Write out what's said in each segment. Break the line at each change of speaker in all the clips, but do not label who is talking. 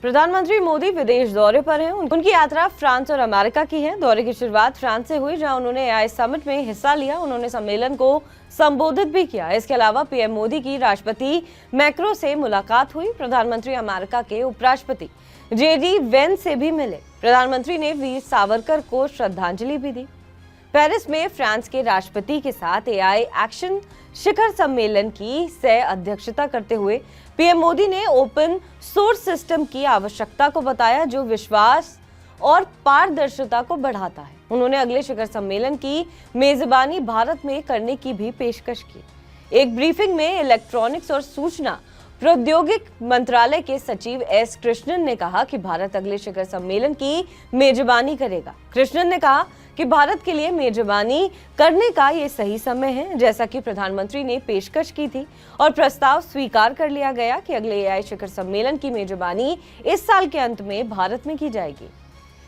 प्रधानमंत्री मोदी विदेश दौरे पर हैं। उनकी यात्रा फ्रांस और अमेरिका की है। दौरे की शुरुआत फ्रांस से हुई, जहां उन्होंने एआई समिट में हिस्सा लिया। उन्होंने सम्मेलन को संबोधित भी किया। इसके अलावा पीएम मोदी की राष्ट्रपति मैक्रो से मुलाकात हुई। प्रधानमंत्री अमेरिका के उपराष्ट्रपति जेडी वेंस से भी मिले। प्रधानमंत्री ने वीर सावरकर को श्रद्धांजलि भी दी। पेरिस में फ्रांस के राष्ट्रपति के साथ एआई एक्शन शिखर सम्मेलन की सह अध्यक्षता करते हुए पीएम मोदी ने ओपन सोर्स सिस्टम की आवश्यकता को बताया, जो विश्वास और पारदर्शिता को बढ़ाता है। उन्होंने अगले शिखर सम्मेलन की मेजबानी भारत में करने की भी पेशकश की। एक ब्रीफिंग में इलेक्ट्रॉनिक्स और सूचना प्रौद्योगिकी मंत्रालय के सचिव एस कृष्णन ने कहा कि भारत अगले शिखर सम्मेलन की मेजबानी करेगा। कृष्णन ने कहा कि भारत के लिए मेजबानी करने का ये सही समय है, जैसा कि प्रधानमंत्री ने पेशकश की थी और प्रस्ताव स्वीकार कर लिया गया कि अगले एआई शिखर सम्मेलन की मेजबानी इस साल के अंत में भारत में की जाएगी।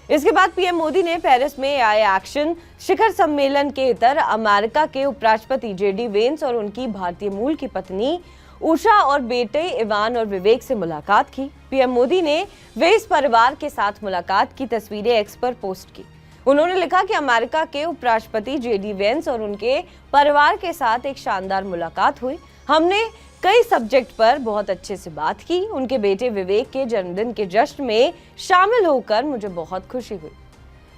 इसके बाद पीएम मोदी ने पेरिस में एआई एक्शन शिखर सम्मेलन के इतर अमेरिका के उपराष्ट्रपति जेडी वेंस और उनकी भारतीय मूल की पत्नी उषा और बेटे इवान और विवेक से मुलाकात की। पीएम मोदी ने वेंस परिवार के साथ मुलाकात की तस्वीरें एक्स पर पोस्ट की। उन्होंने लिखा कि अमेरिका के उपराष्ट्रपति जेडी वेंस और उनके परिवार के साथ एक शानदार मुलाकात हुई। हमने कई सब्जेक्ट पर बहुत अच्छे से बात की। उनके बेटे विवेक के जन्मदिन के जश्न में शामिल होकर मुझे बहुत खुशी हुई।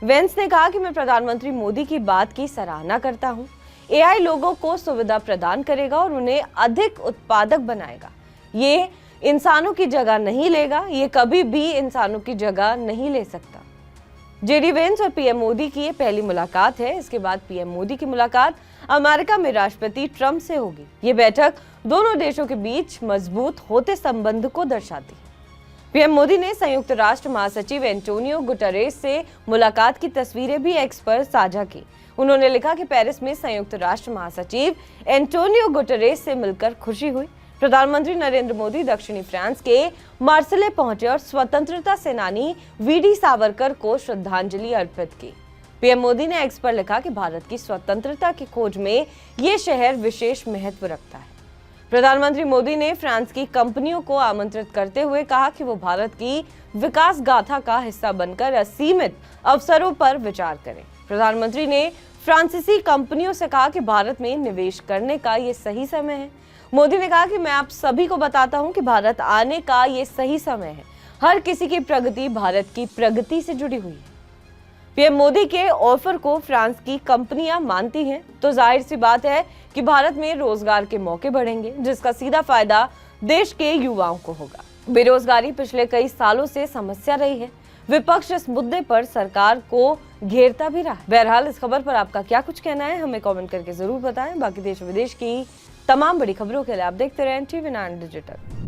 वेंस ने कहा कि मैं प्रधानमंत्री मोदी की बात की सराहना करता हूं। एआई लोगों को सुविधा प्रदान करेगा और उन्हें अधिक उत्पादक बनाएगा। ये इंसानों की जगह नहीं लेगा, ये कभी भी इंसानों की जगह नहीं ले सकता। जेडी वेंस और पीएम मोदी की ये पहली मुलाकात है। इसके बाद पीएम मोदी की मुलाकात अमेरिका में राष्ट्रपति ट्रंप से होगी। ये बैठक दोनों देशों के बीच मजबूत होते संबंध को दर्शाती है। पीएम मोदी ने संयुक्त राष्ट्र महासचिव एंटोनियो गुटेरेस से मुलाकात की तस्वीरें भी एक्स पर साझा की। उन्होंने लिखा कि पेरिस में संयुक्त राष्ट्र महासचिव एंटोनियो गुटेरेस से मिलकर खुशी हुई। प्रधानमंत्री नरेंद्र मोदी दक्षिणी फ्रांस के मार्सेले पहुंचे और स्वतंत्रता सेनानी वीडी सावरकर को श्रद्धांजलि अर्पित की। पीएम मोदी ने एक्स पर लिखा कि भारत की स्वतंत्रता की खोज में ये शहर विशेष महत्व रखता है। प्रधानमंत्री मोदी ने फ्रांस की कंपनियों को आमंत्रित करते हुए कहा कि वो भारत की विकास गाथा का हिस्सा बनकर असीमित अवसरों पर विचार करें। प्रधानमंत्री ने फ्रांसीसी कंपनियों से कहा कि भारत में निवेश करने का ये सही समय है। मोदी ने कहा कि मैं आप सभी को बताता हूं कि भारत आने का ये सही समय है। हर किसी की प्रगति भारत की प्रगति से जुड़ी हुई है। पीएम मोदी के ऑफर को फ्रांस की कंपनियां मानती हैं, तो जाहिर सी बात है कि भारत में रोजगार के मौके बढ़ेंगे, जिसका सीधा फायदा देश के युवाओं को होगा। बेरोजगारी पिछले कई सालों से समस्या रही है। विपक्ष इस मुद्दे पर सरकार को घेरता भी रहा। बहरहाल इस खबर पर आपका क्या कुछ कहना है, हमें कमेंट करके जरूर बताएं। बाकी देश विदेश की तमाम बड़ी खबरों के लिए आप देखते रहें TV9 डिजिटल।